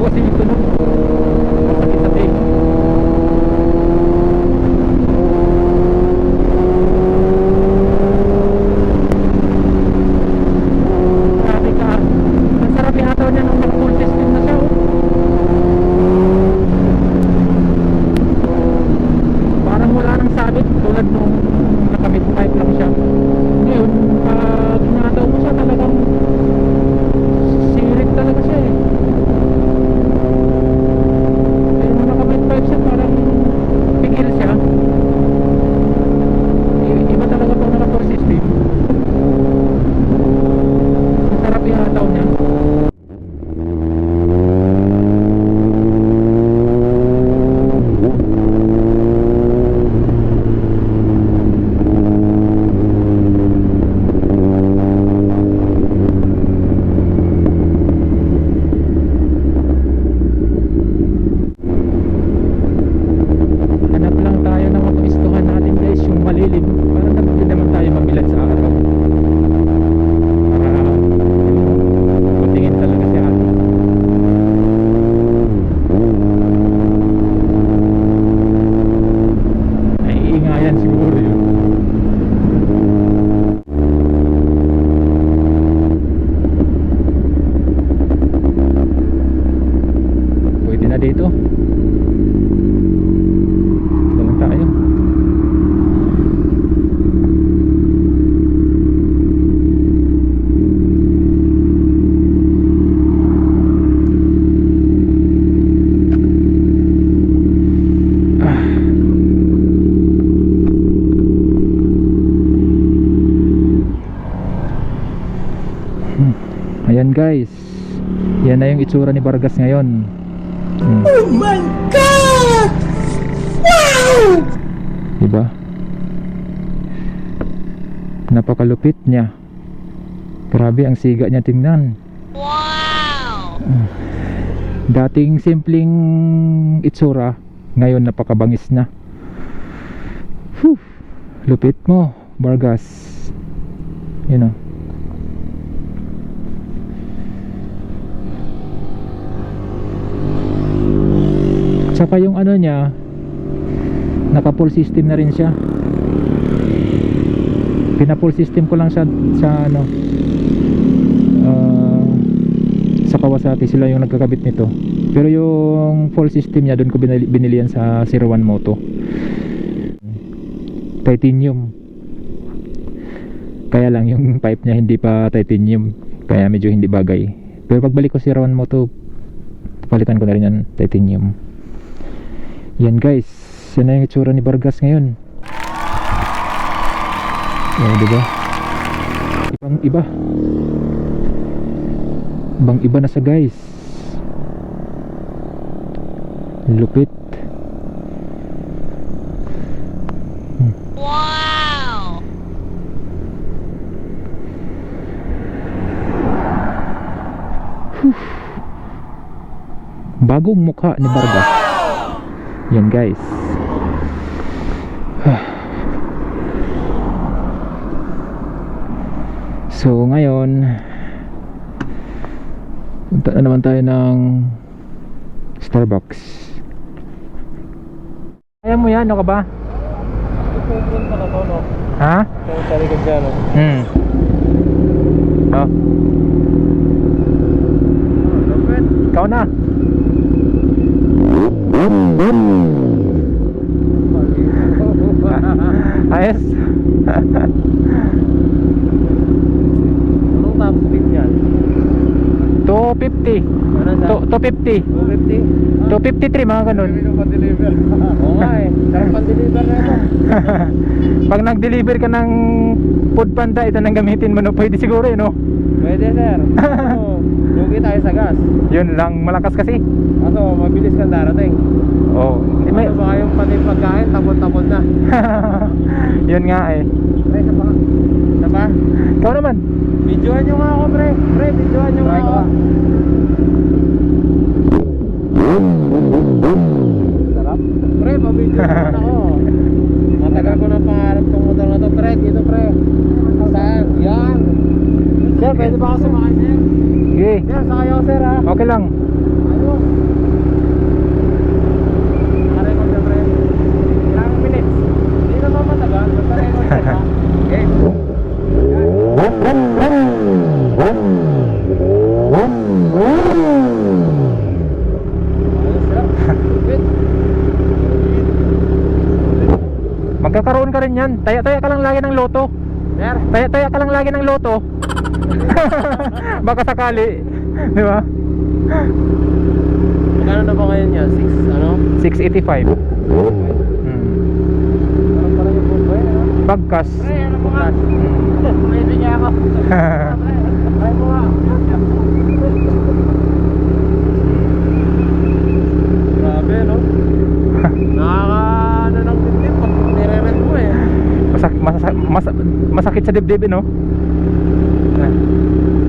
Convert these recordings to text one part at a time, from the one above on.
bago kasi yung tunog sa tape. Grabe ka. Ang sarap yata niya nung naka full system na siya, oh. Parang wala nang sabit tulad nung naka mid pipe lang siya. Ngayon pag inataw mo siya talagang sirit talaga siya eh. Pero nung naka mid pipe siya parang pigil siya. Iba talaga pag naka full system. Ang sarap inataw niya. Hanap lang tayo ng magustuhan natin guys, yung malilim para hindi naman tayo mabilad sa araw. Para putingin talaga si ate. Naiingayan siguro yun. Pwede na dito. Dalang tayo. Ayan guys, yan na yung itsura ni Vargas ngayon. Oh my God! Wow! Diba? Napakalupit niya. Grabe ang siga niya tingnan. Wow! Dating simpleng itsura, ngayon napakabangis na. Whew. Lupit mo, Vargas. You know. Saka yung ano niya, naka full system na rin siya. Pina full system ko lang siya sa ano, sa Kawasaki, sila yung nagkakabit nito. Pero yung full system niya doon ko binili yan sa 01 Moto. Titanium. Kaya lang yung pipe niya hindi pa titanium, kaya medyo hindi bagay. Pero pagbalik ko sa 01 Moto, palitan ko na rin yan titanium. Yan guys, yan na yung itsura ni Vargas ngayon. Oh, diba? Ibang iba. Ibang iba na sa guys. Lupit. Wow! Bagong mukha ni Vargas. Yan guys. So ngayon, punta na naman tayo ng Starbucks. Kaya mo yan, ano ka ba? Pupunta na to, no? Ha? Sa likod dyan, no? Oh. Ikaw na. Ayos. Anong top speed yan? 250. Ano sa? 250. 250? 253 mga ganun. Hindi ko pa-deliver. Oo nga eh. Sarap pan-deliver na ito. Pag nag-deliver ka ng food panda, ito nang gamitin mo, no? Pwede siguro yun, no? Pwede, sir. Lugi tayo sa gas. Yun lang, malakas kasi. Kaso, mabilis kang darating. Oh, hindi may. Ano ba kayong pati pagkain, tapon-tapon na. Yun nga eh. Pre, isa pa. Isa pa? Ikaw naman. Videoan nyo nga ako, pre. Pre, videoan nyo nga ako. Sarap. Pre, pa-videoan ako. Matagal ko ng pangarap tong motor na to, pre. Dito, pre. Saan? Yan. Sir, pwede ba ako sumakay, sir? Okay. Sir, sakay ako, sir, ha? Okay lang. Ayun. ganyan. Taya-taya ka lang lagi ng loto. Sir, Taya-taya ka lang lagi ng loto. Baka sakali. Di ba? magkano na ba ngayon yan? 6, ano? 685. Parang yung buko eh, ano? Pagkas. Pre, ano mo nga? May niya ako. Ay mo nga. Grabe, no? Nakaka, ano ng dibdib pag nire-rent mo eh. Masakit sa dibdib, no?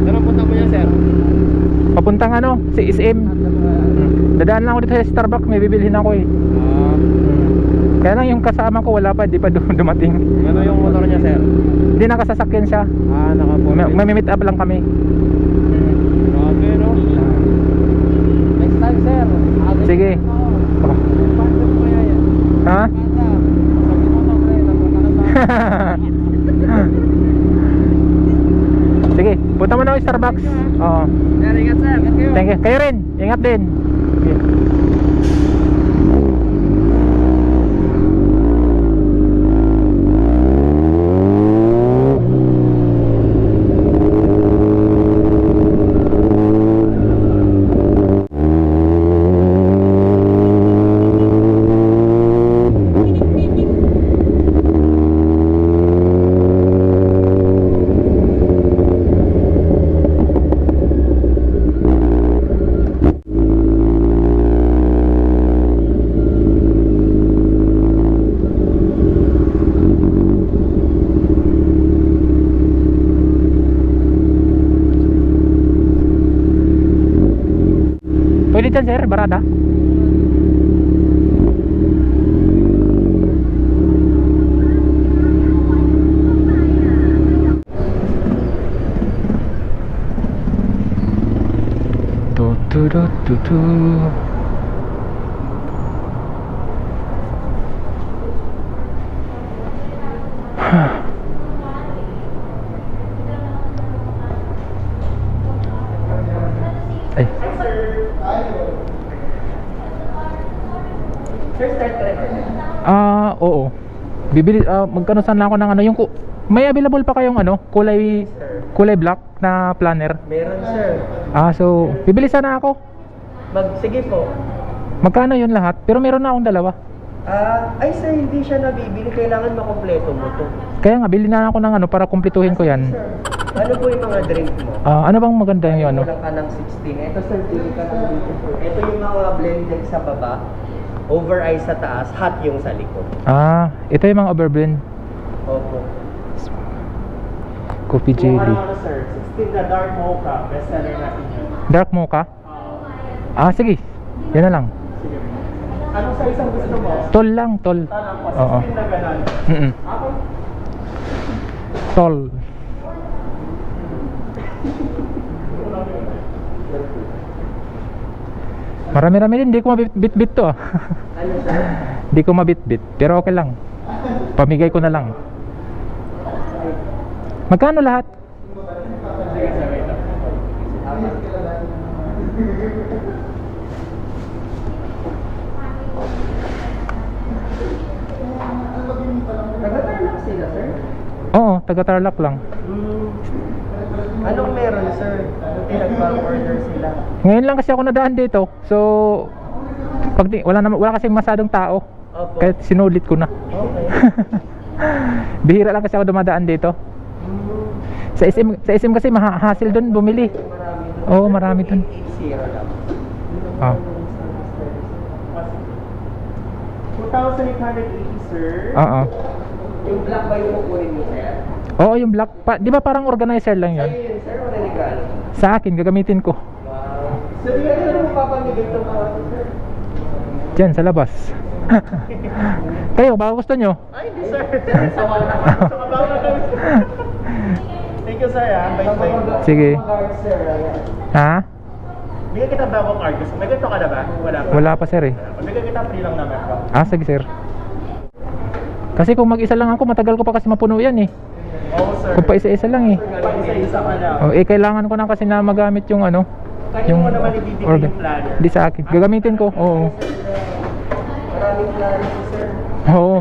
Saan ang punta mo niya, sir? Papuntang ano, si SM. Dadaan lang ako dito sa Starbucks, may bibilhin ako eh. Kaya lang yung kasama ko wala pa, di pa dumating. Ano yung motor niya, sir? Hindi nakasasakyan siya. Naka-4. May meet up lang kami. Grabe, no? Next time, sir. Sige. Partner mo yan. Ha? Sabi mo to, pre. Napunta ka sa Sige, punta mo na ako sa Starbucks. Oo. Sir, ingat, sir. Ingat kayo. Thank you. Kayo rin, ingat din. Okay. Pwede dyan sir, barada. Tu. Ay. Oo. Bibili magkano sana ako ng ano yung may available pa kayong ano, kulay black na planner. Meron, sir. So bibili sana ako. Sige po. Magkano yun lahat? Pero meron na akong dalawa. Ay, sir, hindi siya nabibili. Kailangan makompleto mo to. Kaya nga bili na ako ng ano para kumpletuhin ko yan. Sir, ano po yung mga drink mo? Ano bang maganda yung ano? Kulang ka ng 16. Ito, sir, pili ka na dito, sir. Ito yung mga blended sa baba. Over ice sa taas, hot yung sa likod. Ito yung mga overblend. Opo. Coffee jelly. Ano, sir? 16 na dark mocha. Best seller natin yun. Dark mocha? Sige. Yan na lang. Sige. Anong size ang gusto mo? Tall lang, tall. Tanong po, Oo. 16 na ganon. Mm-mm. Ako? Tall. Marami-rami din, hindi ko mabit-bit to Ano, sir? Hindi ko mabit-bit, pero okay lang. Pamigay ko na lang. Magkano lahat? Sige, sir, wait lang. Taga-Tarlac sila, sir? Oo, taga-Tarlac lang. Anong meron, sir? Nag-order sila. Ngayon lang kasi ako nadaan dito. So wala kasi masadong tao. Opo. Kaya sinulit ko na. Okay. Bihira lang kasi ako dumadaan dito. Sa SM kasi hassle doon bumili. Marami. Oo, marami doon. 880 lang. Ah. 2,880, sir. Oo. Yung black ba yung kukunin mo, sir? Oo, yung black di ba parang organizer lang Sa'yo yun? yun, sir, o regalo? Sa akin, gagamitin ko. Wow. So, di ka naman mapapamigay itong mga sir? Diyan, sa labas. Kayo, baka gusto nyo? Ay, hindi, sir. Sawa na. Sawa na kami. Thank you, sir. Bye-bye. Sige. Sir, ayan. Ha? Bigyan kita ba akong card? May ganito ka na ba? Wala pa. Wala pa sir eh. Bigyan kita free lang naman ko. Sige sir. Kasi kung mag-isa lang ako, matagal ko pa kasi mapuno yan eh. Oo, sir. Kung pa isa-isa lang eh. Pa isa-isa ka na. Kailangan ko na kasi na magamit yung ano. Kaya mo naman ibibigay yung planner. Di sa akin. Gagamitin ko. Oo. Maraming planner, sir. Oo,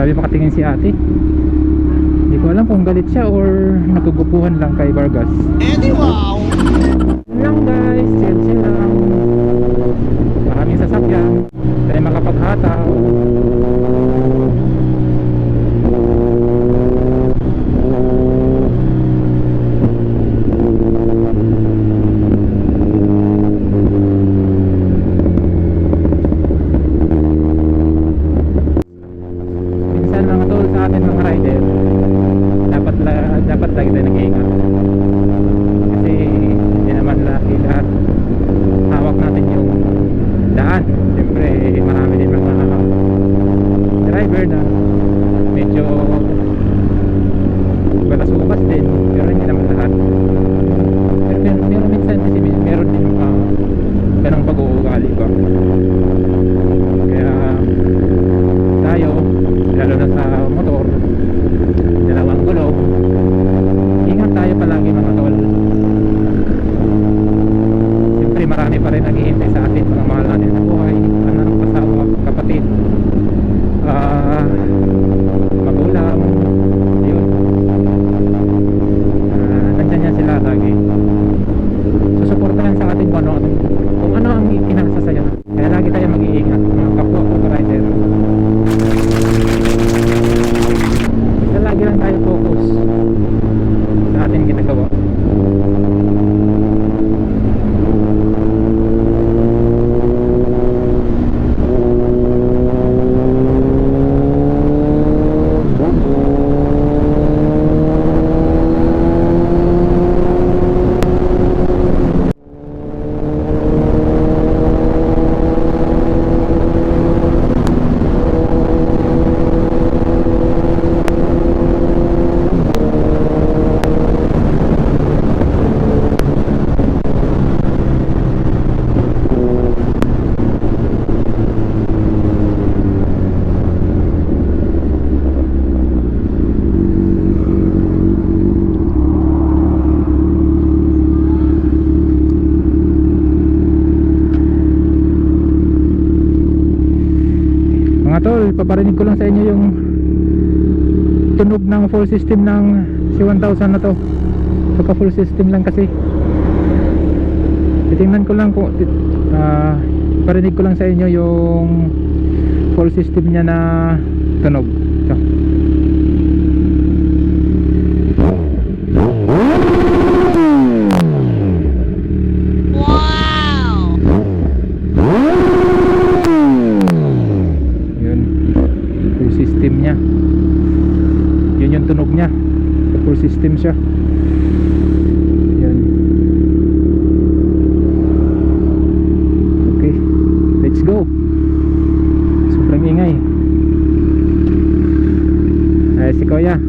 Grabe makatingin si ate. Hindi ko alam kung galit siya or nagugupuhan lang kay Vargas. Wow! Lang guys, chill lang. Maraming sasakyan, tayo makapaghataw. Minsan mga tol sa atin mga rider, dapat lagi tayo nag-iingat. Kasi hindi naman lahat hawak natin yung daan. Siyempre marami din mga driver na medyo balasubas din, pero hindi naman lahat. Pero minsan kasi meron din mga ganang pag-uugali ba. Kaya tayo, lalo na sa motor, dalawang gulong, ingat tayo palagi mga tol. Siyempre marami pa rin naghihintay sa atin, mga mahal natin sa buhay, anak, asawa, kapatid, magulang, yun. Nandyan yan sila lagi, susuportahan sa atin kung ano ang ikinasa sa'yo. Kaya lagi tayo mag-iingat mga kapwa ko rider. Basta lagi lang tayo focus sa ating ginagawa. Mga tol, paparinig ko lang sa inyo yung tunog ng full system ng C1000 na to. Pagka full system lang kasi, titingnan ko lang kung parinig ko lang sa inyo yung full system niya na tunog. Ito. System niya, yun yung tunog niya, full system siya. Yan. Okay, let's go. Sobrang ingay. Ay si Kuya,